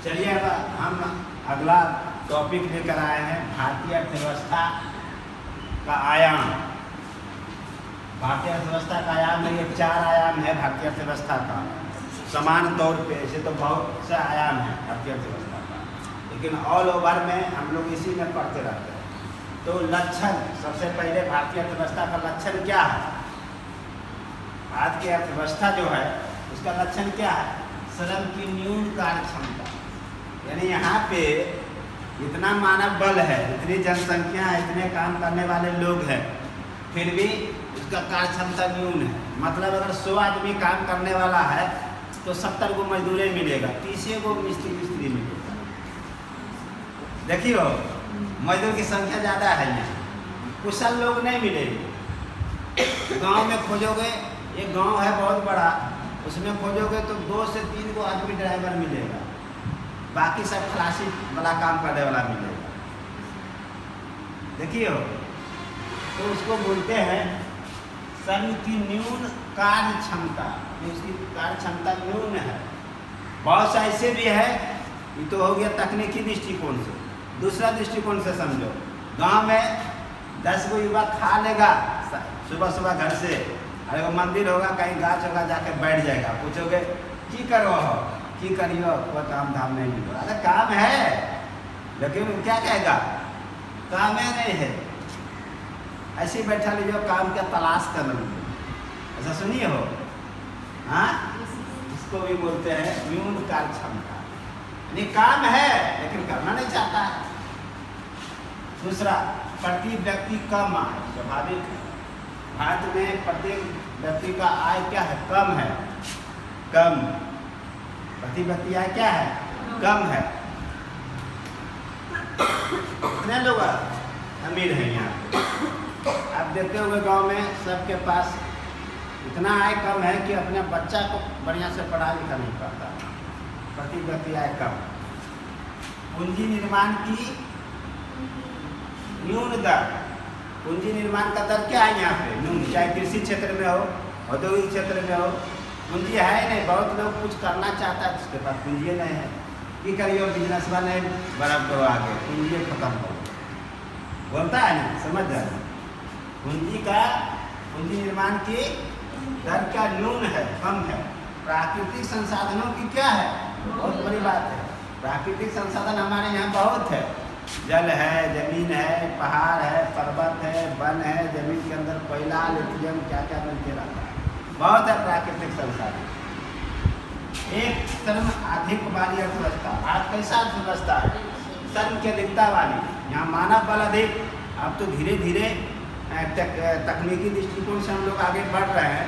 चलिए अब हम अगला टॉपिक लेकर आए हैं भारतीय अर्थव्यवस्था का आयाम। भारतीय अर्थव्यवस्था का आयाम में ये 4 आयाम है भारतीय अर्थव्यवस्था का। समान तौर पे ऐसे तो बहुत से आयाम है भारतीय अर्थव्यवस्था का, लेकिन ऑल ओवर में हम लोग इसी में पढ़ते रहते हैं। तो लक्षण, सबसे पहले भारतीय अर्थव्यवस्था का लक्षण क्या है? भारत की अर्थव्यवस्था जो है उसका लक्षण क्या है? श्रम की न्यून कार्य क्षमता, यानी यहाँ पे इतना मानव बल है, इतनी जनसंख्या है, इतने काम करने वाले लोग हैं, फिर भी उसका कार्य क्षमता न्यून है। मतलब अगर 100 आदमी काम करने वाला है तो 70 को मजदूरी मिलेगा, 30 को मिस्त्री मिलेगा। देखियो मजदूर की संख्या ज़्यादा है, यहाँ कुशल लोग नहीं मिलेंगे। गांव में खोजोगे, एक गांव है बहुत बड़ा, उसमें खोजोगे तो 2 से 3 को आदमी ड्राइवर मिलेगा, बाकी सब खलासी वाला काम करने वाला मिलेगा। देखिए तो उसको बोलते हैं श्रम की न्यून कार्य क्षमता, उसकी कार्य क्षमता न्यून है। बहुत से ऐसे भी है, ये तो हो गया तकनीकी दृष्टिकोण से। दूसरा दृष्टिकोण से समझो, गांव में 10 को युवा खा लेगा सुबह सुबह घर से, अरे वो मंदिर होगा, कहीं गाछ होगा, जाके बैठ जाएगा। पूछोगे की करो हो, की करियो, कोई काम धाम नहीं मिलो। अरे काम है, लेकिन वो क्या कहेगा काम है नहीं है, ऐसे ही बैठा लीजिए, काम क्या तलाश कर लीजिए। ऐसा सुनिए हो, हाँ, इसको भी बोलते हैं न्यून कार्य क्षमता, यानी काम है लेकिन करना नहीं चाहता है। दूसरा, प्रति व्यक्ति कम आय, स्वाभाविक है। भारत में प्रत्येक व्यक्ति का आय क्या है? कम है, कम। प्रति व्यक्ति आय क्या है? कम है। कितने लोग अमीर हैं यहाँ पे? आप देखते होंगे गांव में सबके पास इतना आय कम है कि अपने बच्चा को बढ़िया से पढ़ा लिखा नहीं पाता। प्रति व्यक्ति आय कम। पूंजी निर्माण की न्यून दर, पूंजी निर्माण का दर क्या है यहाँ पे? न्यून। चाहे कृषि क्षेत्र में हो, औद्योगिक क्षेत्र में हो, पूंजी है नहीं। बहुत लोग कुछ करना चाहता है, उसके पास पूंजी नहीं है। कि करियो बिजनेस नहीं बढ़ा दो आगे, पूंजी खत्म हो, बोलता है ना, समझ जाए। पूंजी निर्माण की दर क्या? न्यून है, कम है। प्राकृतिक संसाधनों की क्या है? बहुत बड़ी बात है। प्राकृतिक संसाधन हमारे यहाँ बहुत है, जल है, जमीन है, पहाड़ है, पर्वत है, वन है, जमीन के अंदर कोयला, लिथियम, क्या क्या बनते रहता है, बहुत है प्राकृतिक संसाधन। एक श्रम अधिक वाली अर्थव्यवस्था। आज कैसा अर्थव्यवस्था है? श्रम की अधिकता वाली। यहाँ मानव बल अधिक। अब तो धीरे धीरे तकनीकी दृष्टिकोण से हम लोग आगे बढ़ रहे हैं,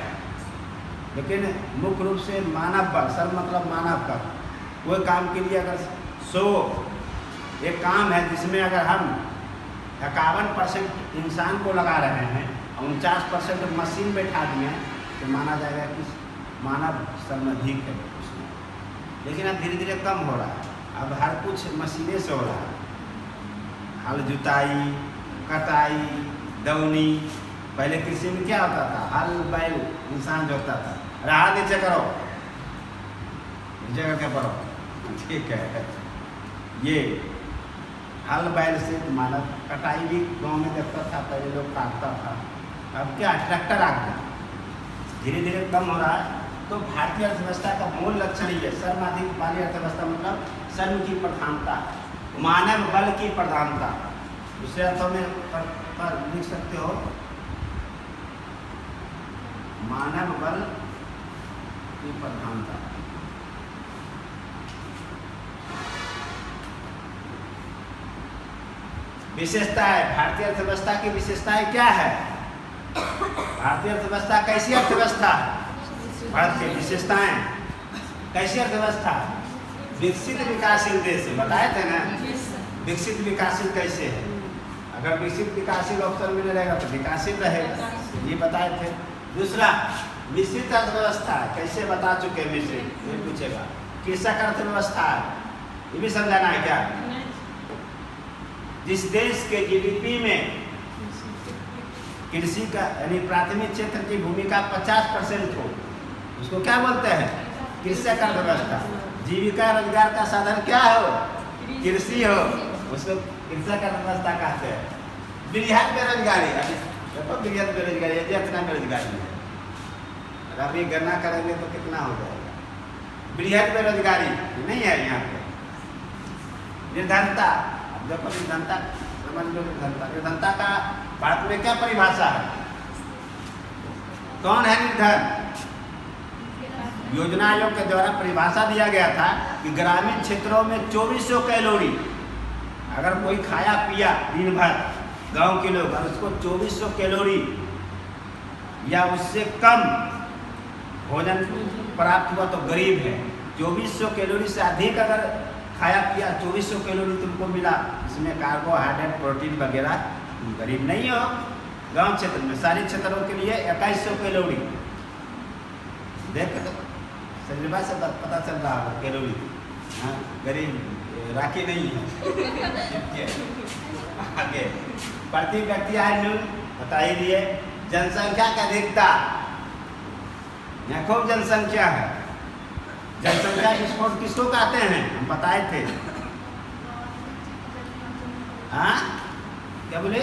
लेकिन मुख्य रूप से मानव बल, श्रम मतलब मानव का। कोई काम के लिए अगर 100 एक काम है जिसमें अगर हम 51% इंसान को लगा रहे हैं और 49% मशीन बैठा दिए तो माना जाएगा कि मानव श्रम अधिक है उसमें। लेकिन अब धीरे धीरे कम हो रहा है, अब हर कुछ मशीनें से हो रहा है। हल जुताई, कटाई, दौनी। पहले कृषि में क्या होता था? हल बैल इंसान जोतता था, राह नीचे करो, नीचे करके पढ़ो, ठीक है। ये हल बैल से मानव। कटाई भी गांव में देखता था, पहले लोग काटता था, अब क्या ट्रैक्टर आ गया, धीरे धीरे कम हो रहा है। तो भारतीय अर्थव्यवस्था का मूल लक्षण ये श्रम अधिक वाली अर्थव्यवस्था, मतलब श्रम की प्रधानता, मानव बल की प्रधानता। दूसरे अर्थों में पर लिख सकते हो मानव बल की प्रधानता। विशेषता है भारतीय अर्थव्यवस्था की। विशेषताएं क्या है? भारतीय अर्थव्यवस्था कैसी अर्थव्यवस्था है? भारत की विशेषताएं कैसी अर्थव्यवस्था है? विकसित विकासशील देश, बताए थे ना। विकसित विकासशील कैसे है? अगर विकसित विकासशील ऑप्शन मिले रहेगा तो विकासशील रहेगा, ये बताए थे। दूसरा, मिश्रित अर्थव्यवस्था है, कैसे बता चुके हैं मिश्रित, ये पूछेगा। कृषक अर्थव्यवस्था है, ये भी समझाना है क्या? जिस देश के जीडीपी में कृषि का यानी प्राथमिक क्षेत्र की भूमिका 50% हो, उसको क्या बोलते हैं? कृषक अर्थव्यवस्था। जीविका रोजगार का साधन क्या हो? कृषि हो, उसको कृषि का व्यवस्था कहते हैं। वृहद बेरोजगारी, देखो वृहद बेरोजगारी जितना बेरोजगारी है, अभी गणना करेंगे तो कितना हो जाएगा। वृहद बेरोजगारी नहीं है यहाँ पे। निर्धनता, अब देखो निर्धनता समझ लो, निर्धनता का भारत में क्या परिभाषा है? कौन है निर्धन? योजना आयोग के द्वारा परिभाषा दिया गया था कि ग्रामीण क्षेत्रों में 2400 कैलोरी अगर कोई खाया पिया दिन भर, गांव के लोग, और उसको 2400 कैलोरी या उससे कम भोजन प्राप्त हुआ तो गरीब है। 2400 कैलोरी से अधिक अगर खाया पिया, 2400 कैलोरी तुमको मिला, इसमें कार्बोहाइड्रेट प्रोटीन वगैरह, तुम गरीब नहीं हो। गांव क्षेत्र में शहरी क्षेत्रों के लिए 2100 कैलोरी, देख तजुर्बा से पता चल रहा है कैलोरी। हाँ, गरीब राखी नहीं है। आगे प्रति व्यक्ति आय न्यून बता ही दिए। जनसंख्या की अधिकता, यहाँ खूब जनसंख्या है। जनसंख्या विस्फोट किसको कहते हैं? हम बताए थे। हाँ क्या बोले?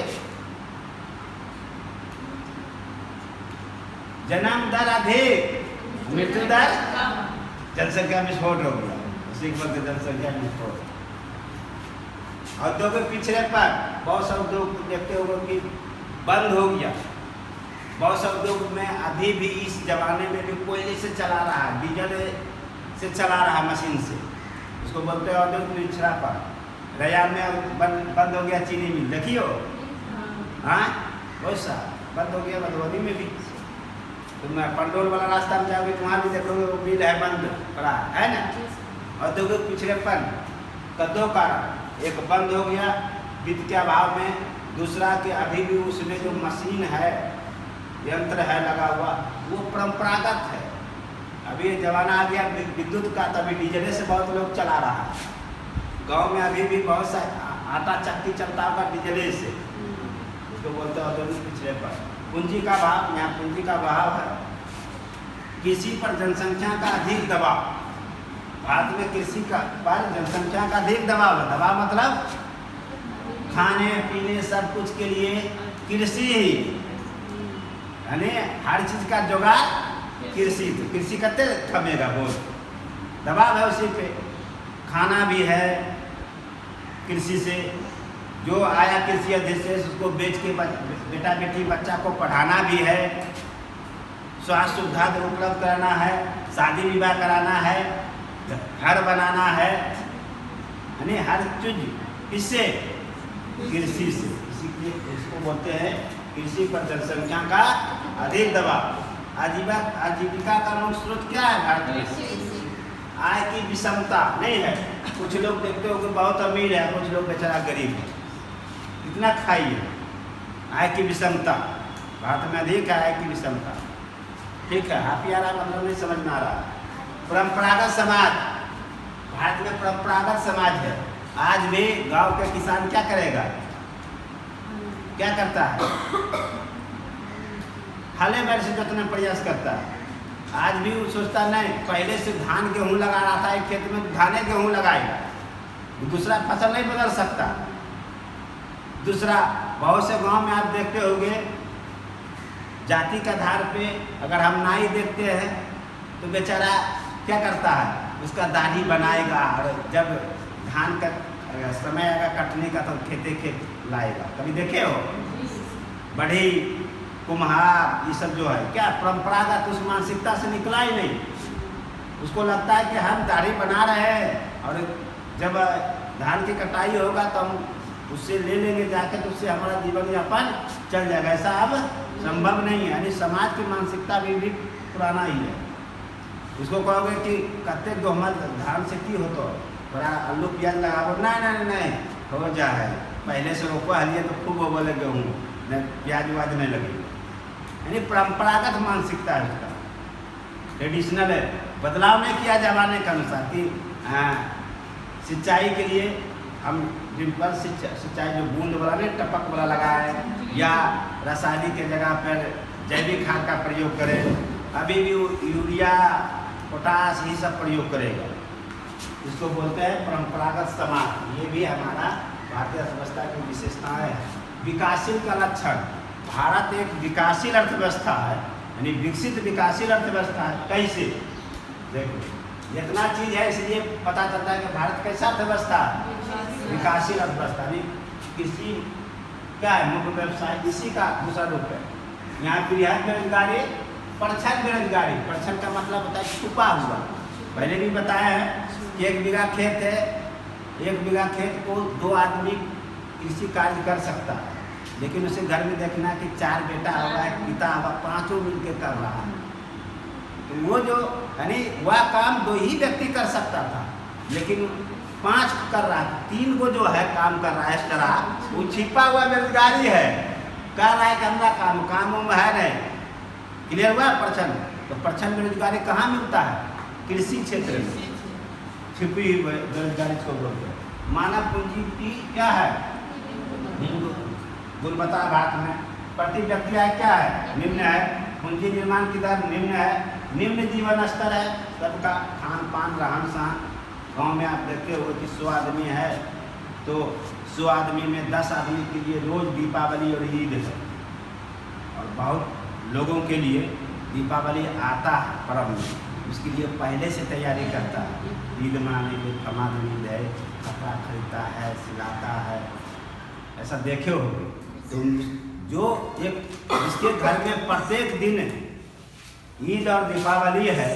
जन्म दर अधिक, मृत्यु दर, जनसंख्या विस्फोट हो गया, उसी के वक्त जनसंख्या विस्फोट। औद्योगिक पिछड़ेपन, बहुत से उद्योग देखते होंगे कि बंद हो गया। बहुत से उद्योग में अभी भी इस जमाने में भी कोयले से चला रहा है, डीजल से चला रहा है, मशीन से, उसको बोलते हैं औद्योगिक पिछड़ापन। रैयाम में बंद हो गया चीनी मिल, देखियो। हाँ बहुत सा बंद हो गया, मधुबनी में भी। तुम पंडोल वाला रास्ता में जाओगे तो वहाँ भी देखोगे वो मिल है बंद पड़ा है ना। औद्योगिक पिछड़ेपन का दो कारण, एक बंद हो गया वित्त के अभाव में, दूसरा कि अभी भी उसमें जो मशीन है, यंत्र है लगा हुआ, वो परंपरागत है। अभी ये जमाना आ गया विद्युत का, तभी डीजल से बहुत लोग चला रहा है। गांव में अभी भी बहुत सा आटा चक्की चलता होगा डीजल से, उसको बोलते हैं औद्योगिक पिछड़ेपन। पूंजी का भाव, यहाँ पूंजी का भाव है। कृषि पर जनसंख्या का अधिक दबाव, भारत में कृषि का पर जनसंख्या का अधिक दबाव है। दबाव मतलब खाने पीने सब कुछ के लिए कृषि ही, यानी हर चीज का जुगाड़ कृषि। तो कृषि करते थमेगा, बहुत दबाव है उसी पे। खाना भी है कृषि से, जो आया कृषि अधिशेष उसको बेच के बेटा बेटी बच्चा को पढ़ाना भी है, स्वास्थ्य सुविधा उपलब्ध कराना है, शादी विवाह कराना है, घर बनाना है, यानी हर चीज किससे? कृषि से। इसीलिए इसको बोलते हैं कृषि पर जनसंख्या का अधिक दबाव। आजीविका का मुख्य स्रोत क्या है भारत में? आय की विषमता नहीं है। कुछ लोग देखते हो कि बहुत अमीर है, कुछ लोग बेचारा गरीब है, इतना खाइए। आय की विषमता भारत में अधिक है, आय की विषमता। ठीक है, आप यार मतलब नहीं समझ में आ रहा। परंपरागत समाज, भारत में परंपरागत समाज है। आज भी गांव के किसान क्या करेगा? क्या करता है? हले बैल से जोतने प्रयास करता है। आज भी वो सोचता नहीं, पहले से धान गेहूँ लगा रहा था, एक खेत में धाने गेहूँ लगाएगा, दूसरा फसल नहीं बदल सकता। दूसरा, बहुत से गांव में आप देखते होंगे जाति के आधार पे अगर हम नाई देखते हैं तो बेचारा क्या करता है? उसका दाढ़ी बनाएगा, और जब धान का समय आएगा कटने का तो खेते खेत लाएगा। कभी देखे हो? बढ़ी, कुम्हार, ये सब जो है क्या परंपरागत उस मानसिकता से निकला ही नहीं। उसको लगता है कि हम दाढ़ी बना रहे हैं और जब धान की कटाई होगा तो हम उससे ले लेंगे जाकर, तो उससे हमारा जीवन यापन चल जाएगा। ऐसा अब संभव नहीं है। यानी समाज की मानसिकता भी पुराना ही है। उसको कहोगे कि कत्ते गहमत धान से की हो तो थोड़ा आलू प्याज लगाओ, नहीं हो जाए, पहले से रोपा हलिए तो खूब हो बोले गेहूँ, प्याज व्याज नहीं लगे। यानी परंपरागत मानसिकता है उसका, ट्रेडिशनल है। बदलाव नहीं किया जमाने के अनुसार कि सिंचाई के लिए हम ड्रिपर सिंचाई जो बूंद वाला नहीं टपक वाला लगाए, या रासायनिक के जगह पर जैविक खाद का प्रयोग करें। अभी भी यूरिया पोटाश ये सब प्रयोग करेगा। इसको बोलते हैं परंपरागत समाज। ये भी हमारा भारतीय अर्थव्यवस्था की विशेषता है। विकासशील का लक्षण, भारत एक विकासशील अर्थव्यवस्था है, यानी विकसित विकासशील अर्थव्यवस्था है। कैसे? देखो, इतना चीज है इसलिए पता चलता है कि भारत कैसा अर्थव्यवस्था है, विकासशील अर्थव्यवस्था। यानी कृषि क्या है, मुख्य व्यवसाय, इसी का दूसरा रूप है। यहाँ बृहद बेरोजगारी, परछन बेरोजगारी। परछन का मतलब होता है छुपा हुआ। पहले भी बताया है कि 1 बीघा खेत है, 1 बीघा खेत को 2 आदमी कृषि कार्य कर सकता है, लेकिन उसे घर में देखना कि 4 बेटा होगा, 1 पिता होगा, 5 मिलकर कर रहा है। तो वो जो यानी वह काम 2 ही व्यक्ति कर सकता था, लेकिन 5 कर रहा है। 3 को जो है काम कर रहा है एक्स्ट्रा, वो छिपा हुआ बेरोजगारी है। कर रहा है कि हमारा काम है नहीं। क्लियर हुआ परछन? तो परछन बेरोजगारी कहाँ मिलता है? कृषि क्षेत्र में छिपी हुई बेरोजगारी को बोलते हैं। मानव पूंजी की क्या है, गुणवत्ता भारत में प्रति व्यक्ति आय क्या है, निम्न है। पूंजी निर्माण की दर निम्न है। निम्न जीवन स्तर है सबका, खान पान रहन सहन। गाँव में आप देखते हो कि 100 आदमी है तो 100 आदमी में 10 आदमी के लिए रोज दीपावली और ईद है, और बहुत लोगों के लिए दीपावली आता है पर्व में, उसके लिए पहले से तैयारी करता है। ईद मनाने के लिए फरमान ईद है, कपड़ा खरीदता है, सिलाता है, ऐसा देखे हो। तो जो एक जिसके घर में प्रत्येक दिन ईद और दीपावली है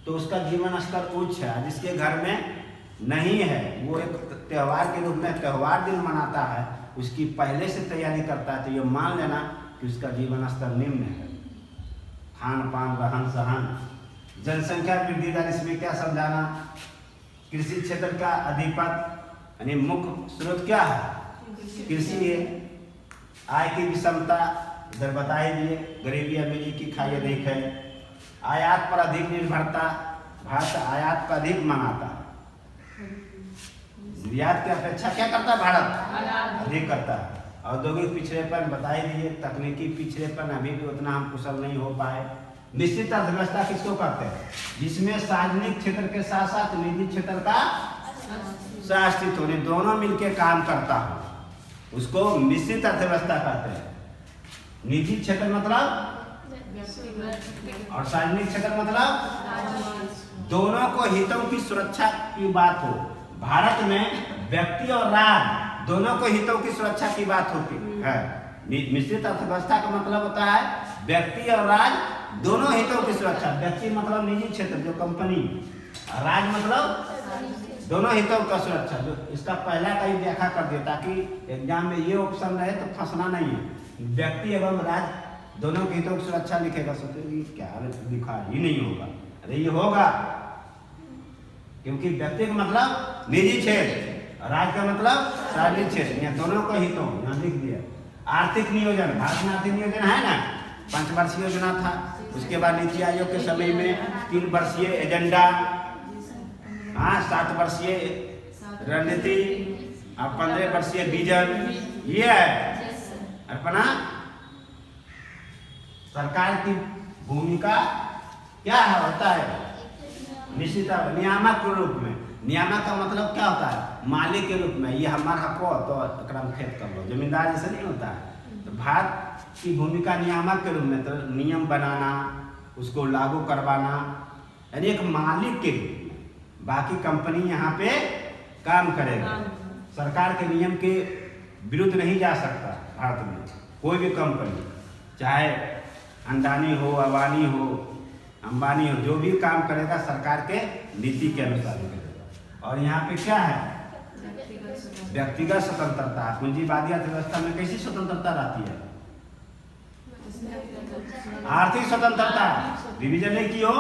तो उसका जीवन स्तर उच्च है। जिसके घर में नहीं है वो एक त्यौहार के रूप में त्यौहार दिन मनाता है, उसकी पहले से तैयारी करता है, तो ये मान लेना कि उसका जीवन स्तर निम्न है। खान पान रहन सहन, जनसंख्या वृद्धि दर, इसमें क्या समझाना, कृषि क्षेत्र का अधिपत यानी मुख्य स्रोत क्या है, कृषि है। आय की विषमता इधर बता ही दिए, गरीबी अमीरी की खाई अधिक है। आयात पर अधिक निर्भरता, भारत आयात पर अधिक मंगाता है, निर्यात की अपेक्षा क्या करता है भारत, अधिक करता है। औद्योगिक पिछड़ेपन बता ही दिए, तकनीकी पिछड़ेपन अभी भी उतना हम कुशल नहीं हो पाए। निश्चित अर्थव्यवस्था किसको कहते हैं, जिसमें सार्वजनिक क्षेत्र के साथ साथ निजी क्षेत्र का सहअस्तित्व होने, दोनों मिलकर काम करता हो, उसको निश्चित अर्थव्यवस्था कहते हैं। निजी क्षेत्र मतलब और सार्वजनिक क्षेत्र मतलब दोनों को हितों की सुरक्षा की बात हो। भारत में व्यक्ति और राज्य दोनों को हितों की सुरक्षा की बात होती है। मिश्रित अर्थव्यवस्था का मतलब होता है व्यक्ति और राज्य दोनों हितों की सुरक्षा। व्यक्ति मतलब निजी क्षेत्र जो कंपनी, राज्य मतलब दोनों हितों का सुरक्षा। जो इसका पहला कहीं व्याख्या कर दिया ताकि एग्जाम में ये ऑप्शन रहे तो फंसना नहीं है। व्यक्ति एवं राज्य दोनों के हितों की सुरक्षा लिखेगा, सोचेगी क्या लिखा ही नहीं होगा, अरे ये होगा, क्योंकि व्यक्ति का मतलब निजी क्षेत्र, राज्य का मतलब सार्वजनिक क्षेत्र, यहाँ दोनों को हितों यहाँ लिख दिया। आर्थिक नियोजन, भारत में आर्थिक नियोजन है ना, 5 वर्षीय योजना था, उसके बाद नीति आयोग के समय में 3 वर्षीय एजेंडा, 7 वर्षीय रणनीति और 15 वर्षीय विजन। ये है अपना सरकार की भूमिका क्या है, होता है निश्चित नियामक के रूप में। नियामक का मतलब क्या होता है, मालिक के रूप में, ये हमारा हक हो तो अक्रम खेत कर लो, जमींदार जैसे नहीं होता है। तो भारत की भूमिका नियामक के रूप में, तो नियम बनाना, उसको लागू करवाना, यानी एक मालिक के रूप में। बाकी कंपनी यहाँ पे काम करेगा, सरकार के नियम के विरुद्ध नहीं जा सकता। भारत में कोई भी कंपनी, चाहे अंडानी हो, अबानी हो, अंबानी हो, जो भी काम करेगा सरकार के नीति के अनुसार ही करेगा। और यहाँ पे क्या है, व्यक्तिगत स्वतंत्रता। पूंजीवादी अर्थव्यवस्था में कैसी स्वतंत्रता रहती है, आर्थिक स्वतंत्रता। रिवीजन नहीं की हो,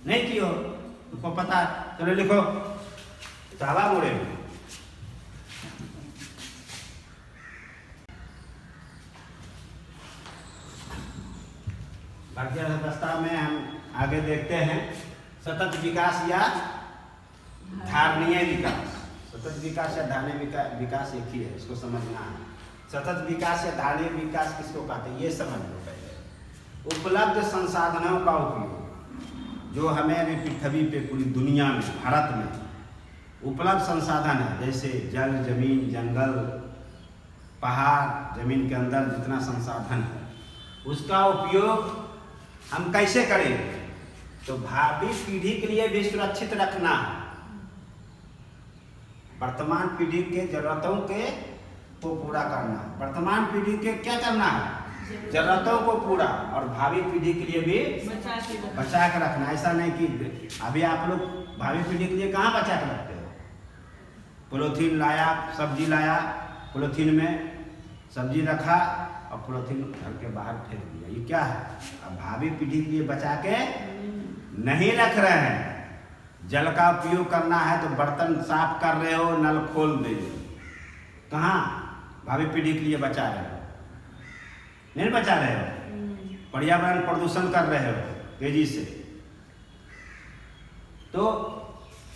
नहीं की हो, तुमको पता, चलो लिखो चावा मोड़े में। भारतीय अर्थव्यवस्था में हम आगे देखते हैं सतत विकास या धारणीय विकास। सतत विकास या धारणीय विकास एक ही है, इसको समझना है। सतत विकास या धारणीय विकास किसको कहते हैं, ये समझ लो पहले। उपलब्ध संसाधनों का उपयोग, जो हमें अभी पृथ्वी पे पूरी दुनिया में भारत में उपलब्ध संसाधन है, जैसे जल, जमीन, जंगल, पहाड़, जमीन के अंदर जितना संसाधन है, उसका उपयोग हम कैसे करेंगे? तो भावी पीढ़ी के लिए भी सुरक्षित रखना है। वर्तमान पीढ़ी के जरूरतों को पूरा करना है। वर्तमान पीढ़ी के क्या करना है? जरूरतों को पूरा, और भावी पीढ़ी के लिए भी बचा के रखना। ऐसा नहीं कि अभी आप लोग भावी पीढ़ी के लिए कहाँ बचा के रखते हो? पॉलीथीन लाया, सब्जी लाया, पॉलीथीन में सब्जी रखा और पॉलीथीन घर के बाहर फेंक दिया। ये क्या है? अब भावी पीढ़ी के लिए बचा के नहीं रख रहे हैं। जल का उपयोग करना है तो बर्तन साफ कर रहे हो, नल खोल दे, कहाँ भावी पीढ़ी के लिए बचा रहे हो? नहीं बचा रहे हो। पर्यावरण प्रदूषण कर रहे हो तेजी से। तो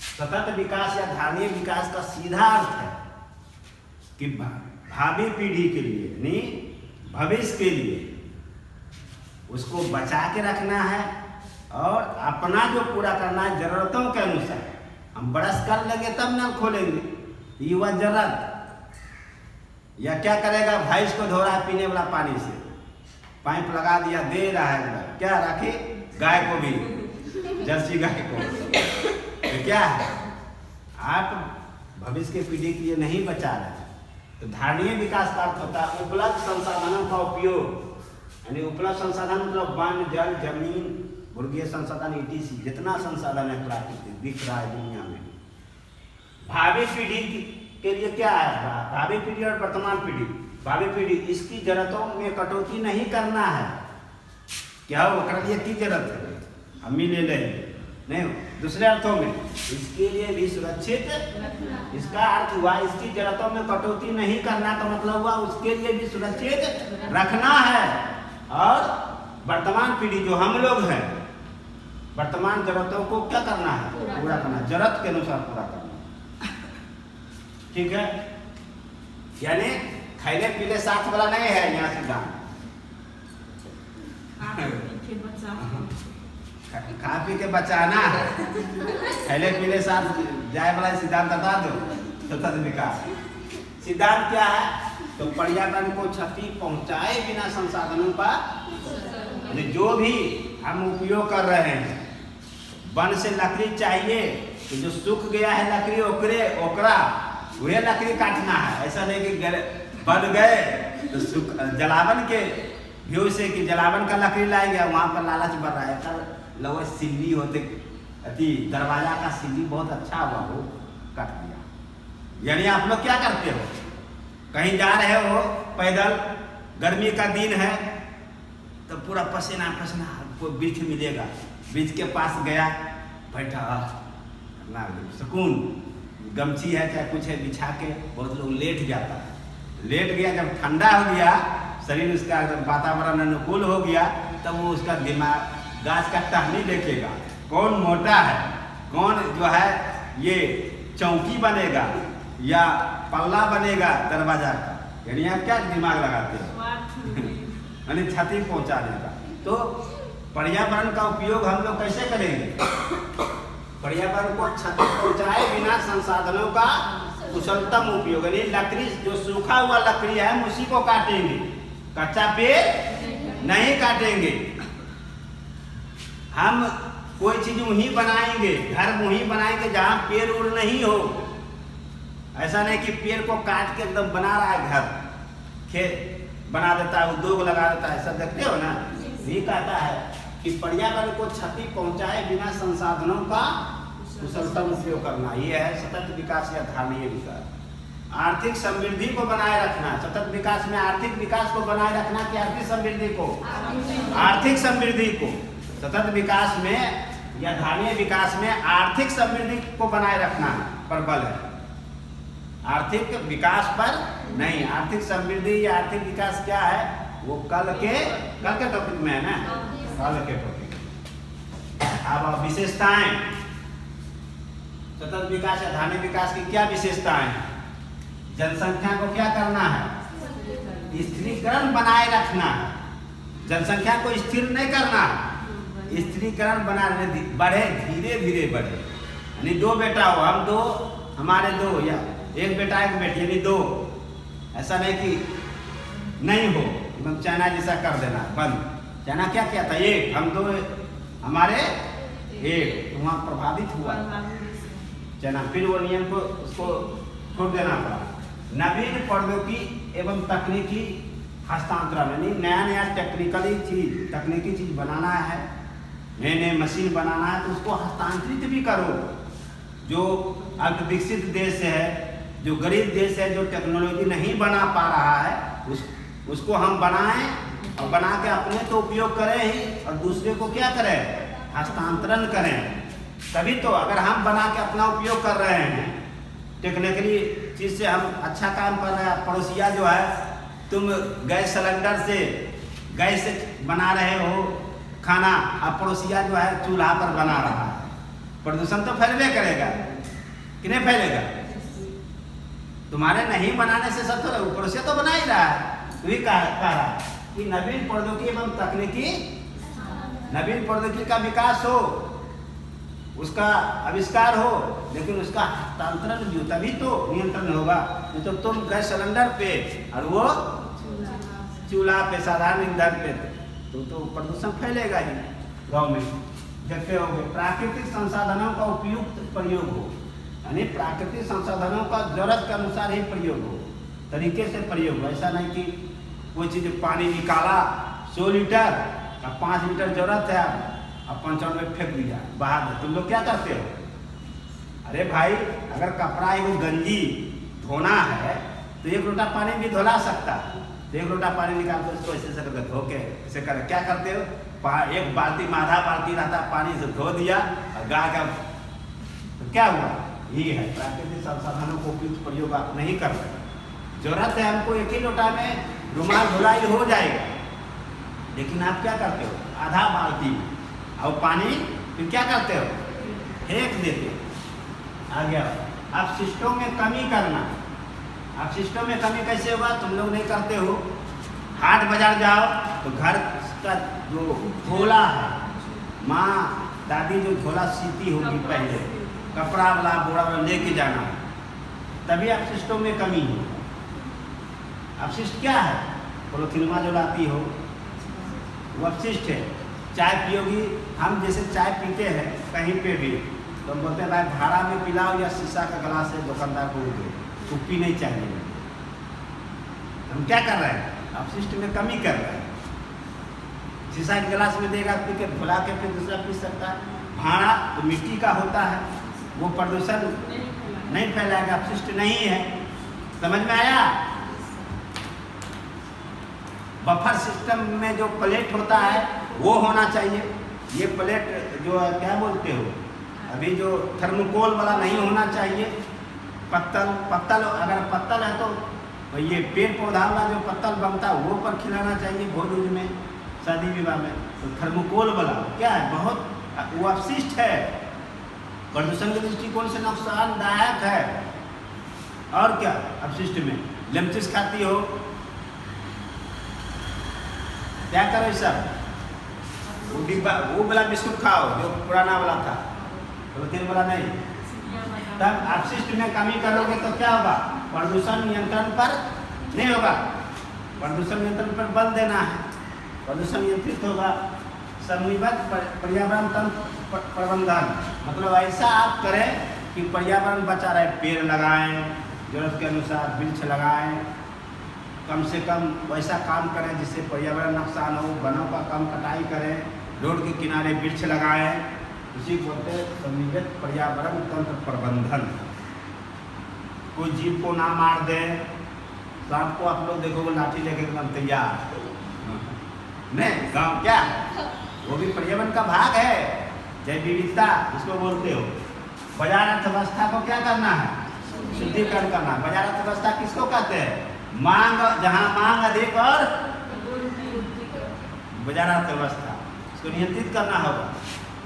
सतत विकास या धारणीय विकास का सीधा अर्थ है कि भावी पीढ़ी के लिए यानी भविष्य के लिए उसको बचा के रखना है और अपना जो पूरा करना है जरूरतों के अनुसार। हम ब्रश कर लेंगे तब नल खोलेंगे, ये हुआ जरूरत। या क्या करेगा? भैंस को धो रहा है पीने वाला पानी से, पाइप लगा दिया, दे रहा है इधर, क्या रखे? गाय को भी, जर्सी गाय को। तो क्या है? आप भविष्य के पीढ़ी के लिए नहीं बचा रहे। तो धारणीय विकास का अर्थ होता है उपलब्ध संसाधनों का उपयोग, यानी उपलब्ध संसाधन मतलब वन, जल, जमीन, भूगर्भीय संसाधन, ETC जितना संसाधन है प्राकृतिक दिख रहा है दुनिया में। भावी पीढ़ी के लिए क्या है? भावी पीढ़ी और वर्तमान पीढ़ी। भावी पीढ़ी इसकी जरूरतों में कटौती नहीं करना है। क्या हो कर लिए की जरूरत है, हम ही ले लेंगे नहीं। दूसरे अर्थों में इसके लिए भी सुरक्षित, इसका अर्थ हुआ इसकी जरूरतों में कटौती नहीं करना का मतलब हुआ उसके लिए भी सुरक्षित रखना है। और वर्तमान पीढ़ी जो हम लोग हैं, वर्तमान जरूरतों को क्या करना है? पूरा करना, जरूरत के अनुसार पूरा करना। ठीक है? यानी खैले पीले साथ वाला नहीं है यहाँ सिद्धांत। खा पी के बचाना है, खैले पीले साथ जाए वाला सिद्धांत बता दो। सतत विकास सिद्धांत क्या है? तो पर्यावरण को क्षति पहुंचाए बिना संसाधनों का, जो भी हम उपयोग कर रहे हैं, वन से लकड़ी चाहिए तो जो सूख गया है लकड़ी ओकरा वह लकड़ी काटना है। ऐसा नहीं कि बन गए तो जलावन के व्यू से कि जलावन का लकड़ी लाएंगे, वहाँ पर लालच बढ़ रहा है। कल लोग सिल्ली होते अति दरवाजा का सिल्ली बहुत अच्छा हुआ, वो काट दिया। यानी आप लोग क्या करते हो? कहीं जा रहे हो पैदल, गर्मी का दिन है तो पूरा पसीना पसीना, कोई वृक्ष मिलेगा, वृक्ष के पास गया, बैठा ना सुकून, गमछी है चाहे कुछ है बिछा के, बहुत लोग लेट जाता है। लेट गया, जब ठंडा हो गया शरीर, उसका वातावरण अनुकूल हो गया, तब वो उसका दिमाग गाछ का टहनी देखेगा, कौन मोटा है, कौन जो है ये चौकी बनेगा या पल्ला बनेगा दरवाजा का। यानी आप क्या दिमाग लगाते हो? यानी क्षति पहुंचाने का। तो पर्यावरण का उपयोग हम लोग कैसे करेंगे? पर्यावरण को क्षति पहुंचाए बिना संसाधनों का कुशलतम उपयोग। यानी लकड़ी जो सूखा हुआ लकड़ी है उसी को काटेंगे, कच्चा पेड़ नहीं काटेंगे। हम कोई चीज वहीं बनाएंगे, घर वहीं बनाएंगे जहां पेड़ उड़ नहीं हो। ऐसा नहीं कि पेड़ को काट के एकदम बना रहा है घर, खेत बना देता है, उद्योग लगा देता है, सब देखते हो ना। ये कहता है कि पर्यावरण को क्षति पहुंचाए बिना संसाधनों का कुशलतम उपयोग करना। ये है सतत विकास या धारणीय विकास। आर्थिक समृद्धि को बनाए रखना। सतत विकास में आर्थिक विकास को बनाए रखना कि आर्थिक समृद्धि को? आर्थिक समृद्धि को। सतत विकास में या धारणीय विकास में आर्थिक समृद्धि को बनाए रखना पर बल है, आर्थिक विकास पर नहीं। आर्थिक समृद्धि या आर्थिक विकास क्या है वो कल के टॉपिक में है ना, कल के टॉपिक। अब विशेषताएं सतत विकास या धारणीय विकास की क्या विशेषताएं हैं? जनसंख्या को क्या करना है? स्थिरीकरण बनाए रखना है। जनसंख्या को स्थिर नहीं करना, स्त्रीकरण बना रहे, बढ़े, धीरे धीरे बढ़े। यानी 2 बेटा हो, हम 2, हमारे 2, या 1 बेटा 1 बेटी, यानी 2। ऐसा नहीं कि नहीं हो, एकदम चाइना जैसा कर देना बंद। चाइना क्या किया था, 1, हम 2, हमारे 1, तो वहाँ प्रभावित हुआ चाइना। फिर वो नियम को उसको छोड़ देना पड़ा। नवीन प्रौद्योगिकी एवं तकनीकी हस्तांतरण, यानी नया नया तकनीकी चीज बनाना है, नए नए मशीन बनाना है, तो उसको हस्तांतरित भी करो। जो अल्पविकसित देश है, जो गरीब देश है, जो टेक्नोलॉजी नहीं बना पा रहा है, उसको हम बनाएं और बना के अपने तो उपयोग करें ही, और दूसरे को क्या करें, हस्तांतरण करें। तभी तो अगर हम बना के अपना उपयोग कर रहे हैं, टेक्निकली चीज़ से हम अच्छा काम कर रहे हैं, पड़ोसिया जो है, तुम गैस सिलेंडर से गैस से बना रहे हो खाना, अब पड़ोसिया जो है चूल्हा पर बना रहा है, प्रदूषण तो फैलवे करेगा कि नहीं फैलेगा। तुम्हारे नहीं बनाने से सब तो पड़ोसिया तो बना ही रहा है। तो ये कह रहा है कि नवीन प्रौद्योगिकी एवं तकनीकी, नवीन प्रौद्योगिकी का विकास हो, उसका आविष्कार हो, लेकिन उसका हस्तांतरण भी हो, तभी तो नियंत्रण होगा। नहीं तो तुम गैस सिलेंडर पे और वो चूल्हा पे, साधारण ईंधन पे, तो प्रदूषण फैलेगा ही गाँव में। देखते होंगे प्राकृतिक संसाधनों का उपयुक्त प्रयोग हो, यानी प्राकृतिक संसाधनों का जरूरत के अनुसार ही प्रयोग हो, तरीके से प्रयोग हो। ऐसा नहीं कि कोई चीज़ पानी निकाला 100 लीटर, अब 5 लीटर जरूरत है, अब 95 में फेंक दिया बाहर। तुम लोग क्या करते हो, अरे भाई अगर कपड़ा एवं गंजी धोना है तो 1 लोटा पानी भी धुला सकता है, तो 1 लोटा पानी निकाल कर उसको ऐसे करके धो के ऐसे कर, क्या करते हो, 1 बाल्टी में आधा बाल्टी रहता पानी से धो दिया और गा का, तो क्या हुआ। ये है प्राकृतिक संसाधनों को उपयुक्त प्रयोग आप नहीं कर रहे। जरूरत है हमको 1 ही लोटा में रुमाल धुलाई हो जाएगा, लेकिन आप क्या करते हो, आधा बाल्टी में और पानी फिर क्या करते हो, फेंक देते हो। आ गया। अब सिस्टम में कमी करना, अब सिस्टम में कमी कैसे होगा, तुम लोग नहीं करते हो। हाट बाजार जाओ तो घर का जो झोला है, माँ दादी जो झोला सीती होगी पहले, कपड़ा वाला बोरा वाला लेके जाना, तभी अपशिष्टों में कमी हो। अपशिष्ट क्या है, पोलोथीनमा जो लाती हो वो अपशिष्ट है। चाय पियोगी, हम जैसे चाय पीते हैं कहीं पे भी, तो हम बोलते हैं भाई भाड़ा में पिलाओ या शीशा का गिलास है दुकानदार को दो, तो पी नहीं चाहिए। हम क्या कर रहे हैं, अपशिष्ट में कमी कर रहे हैं। शीशा के गिलास में देगा, पी के भुला के फिर दूसरा पी सकता है। भाड़ा तो मिट्टी का होता है, वो प्रदूषण नहीं फैलाएगा, अपशिष्ट नहीं है। समझ में आया। बफर सिस्टम में जो प्लेट होता है वो होना चाहिए। ये प्लेट जो क्या बोलते हो, अभी जो थर्मोकोल वाला नहीं होना चाहिए। पत्तल अगर पत्तल है तो ये पेड़ पौधा वाला जो पत्तल बनता है वो पर खिलाना चाहिए भोज में, शादी विवाह में। तो थर्मोकोल वाला क्या है, बहुत वो अपशिष्ट है, प्रदूषण के दृष्टिकोण से नुकसानदायक है। और क्या अपशिष्ट में लेमचिस खाती हो, क्या करो सब, वो डिब्बा वो वाला बिस्कुट खाओ जो पुराना वाला था, पोलीथीन वाला नहीं। तब अपशिष्ट में कमी करोगे तो क्या होगा, प्रदूषण नियंत्रण पर नहीं होगा। प्रदूषण नियंत्रण पर बल देना है, प्रदूषण नियंत्रित होगा। समन्वित पर्यावरण तंत्र प्रबंधन, मतलब ऐसा आप करें कि पर्यावरण बचा रहे। पेड़ लगाएं, जरूरत के अनुसार वृक्ष लगाएं, कम से कम वैसा काम करें जिससे पर्यावरण नुकसान हो। वनों का कम कटाई करें, रोड के किनारे वृक्ष लगाएं। इसी को बोलते हैं समन्वित पर्यावरण तंत्र प्रबंधन। कोई जीव को ना मार दे। शाम को आप लोग देखोगे लाठी लेके एकदम तैयार, नहीं गाँव क्या है, वो भी पर्यावरण का भाग है। जैव विविधता इसको बोलते हो। बाजार अर्थव्यवस्था को क्या करना है, शुद्धिकरण करना। बाजार अर्थव्यवस्था किसको कहते हैं, मांग, जहाँ मांग अधिक और बाजार अर्थव्यवस्था, इसको नियंत्रित करना होगा।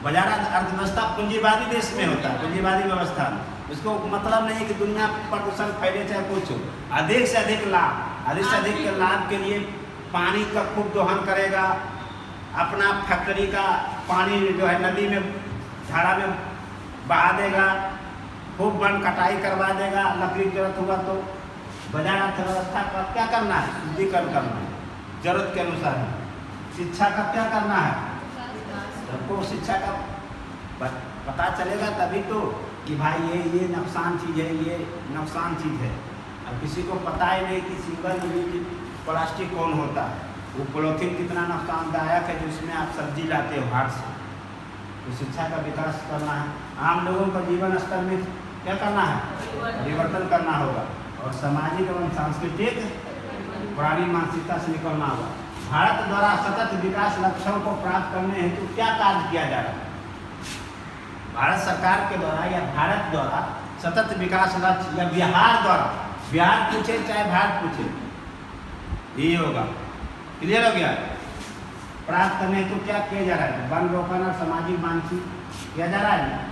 बाजार अर्थव्यवस्था पूंजीवादी देश में होता है, पूंजीवादी व्यवस्था में। उसको मतलब नहीं है कि दुनिया प्रदूषण फैले चाहे कुछ हो। अधिक से अधिक लाभ, अधिक से अधिक के लाभ के लिए पानी का खूब दोहन करेगा, अपना फैक्ट्री का पानी जो है नदी में धारा में बहा देगा, खूब वन कटाई करवा देगा, लकड़ी की जरूरत हुआ तो बाजार अर्थव्यवस्था का क्या करना है, शुद्धिकरण करना है जरूरत के अनुसार। शिक्षा का क्या करना है, सबको शिक्षा का पता चलेगा तभी तो कि भाई ये नुकसान चीज़ है, ये नुकसान चीज़ है। अब किसी को पता ही नहीं कि सिंगल यूज प्लास्टिक कौन होता है, वो पॉलीथीन कितना नुकसानदायक है जो उसमें आप सब्जी लाते हो हाथ से। तो शिक्षा का विकास करना है, आम लोगों का जीवन स्तर में क्या करना है, परिवर्तन करना होगा, और सामाजिक एवं सांस्कृतिक पुरानी मानसिकता से निकलना होगा। भारत द्वारा सतत विकास लक्ष्यों को प्राप्त करने हेतु क्या कार्य किया जा रहा है, भारत सरकार के द्वारा या भारत द्वारा सतत विकास लक्ष्य या बिहार द्वारा, बिहार पूछे चाहे भारत पूछे ये होगा। क्लियर हो गया। प्राप्त करने हेतु क्या किया जा रहा है, वन रोपण और सामाजिक मानसिक किया जा रहा है।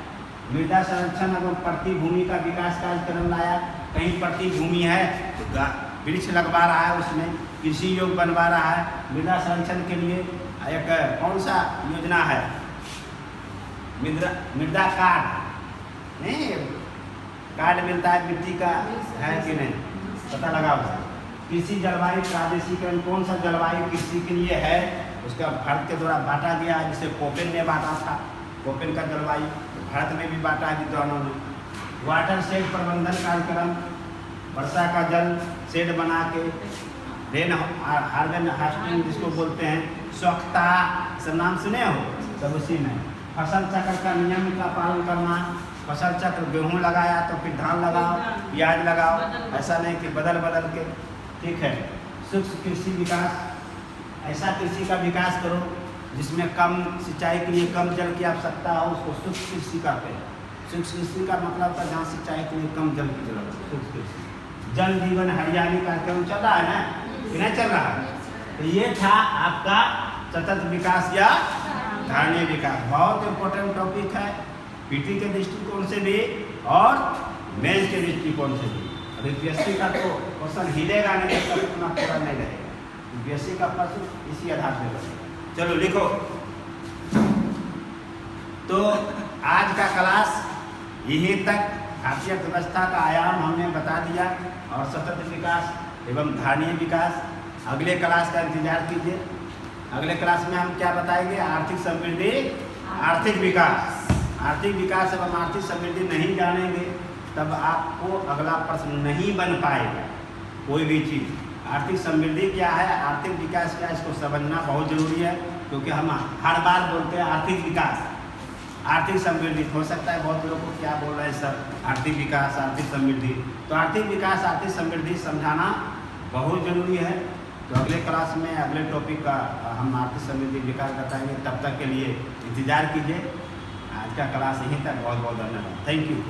मृदा संरक्षण एवं प्रति भूमि का विकास कार्यक्रम लाया, कहीं प्रति भूमि है तो वृक्ष लगवा रहा है, उसमें कृषि योग बनवा रहा है। मृदा संरक्षण के लिए एक कौन सा योजना है, मृदा कार्ड नहीं, कार्ड मिलता है मिट्टी का है कि नहीं, पता लगाओ। कृषि जलवायु प्रादेशिक कौन सा जलवायु कृषि के लिए है, उसका भारत के द्वारा बांटा गया है, जिसे कोपेन ने बांटा था, कोपेन का जलवायु भारत में भी बांटा है विद्वानों ने। वाटर शेड प्रबंधन कार्यक्रम, वर्षा का जल शेड बना के, रेन हार्वेस्टिंग जिसको बोलते हैं, स्वच्छता सब नाम सुने हो सब उसी में। फसल चक्र का नियम का पालन करना, फसल चक्र गेहूँ लगाया तो फिर धान लगाओ, प्याज लगाओ, ऐसा नहीं कि बदल बदल के। ठीक है। सूक्ष्म कृषि विकास, ऐसा कृषि का विकास करो जिसमें कम सिंचाई के लिए कम जल की आवश्यकता हो, उसको सूक्ष्म कृषि कहते हैं। सूक्ष्म कृषि का मतलब था जहाँ सिंचाई के लिए कम जल की जरूरत है, सूक्ष्म कृषि। जल जीवन हरियाली कार्यक्रम चल रहा है ना कि नहीं चल रहा है, तो ये था आपका सतत विकास या धारणीय विकास। बहुत इंपॉर्टेंट टॉपिक है पीटी के दृष्टिकोण से भी और मेंस के दृष्टिकोण से भी। अभी यूपीएससी का तो क्वेश्चन हिलेगा नहीं जब तक उतना पूरा नहीं रहेगा, यूपीएससी का प्रश्न इसी आधार पर बनेगा। चलो लिखो। तो आज का क्लास यहीं तक, भारतीय अर्थव्यवस्था का आयाम हमने बता दिया और सतत विकास एवं धारणीय विकास। अगले क्लास का इंतजार कीजिए। अगले क्लास में हम क्या बताएंगे, आर्थिक समृद्धि, आर्थिक विकास। आर्थिक विकास एवं आर्थिक समृद्धि नहीं जानेंगे तब आपको अगला प्रश्न नहीं बन पाएगा कोई भी चीज़। आर्थिक समृद्धि क्या है, आर्थिक विकास क्या है, इसको समझना बहुत जरूरी है, क्योंकि हम हर बार बोलते हैं आर्थिक विकास, आर्थिक समृद्धि। हो सकता है बहुत लोगों को क्या बोल रहे हैं सर, आर्थिक विकास आर्थिक समृद्धि। तो आर्थिक विकास आर्थिक समृद्धि समझाना बहुत जरूरी है। तो अगले क्लास में अगले टॉपिक का हम आर्थिक समृद्धि विकास बताएंगे। तब तक के लिए इंतजार कीजिए। आज का क्लास यहीं तक। बहुत बहुत धन्यवाद। Thank you.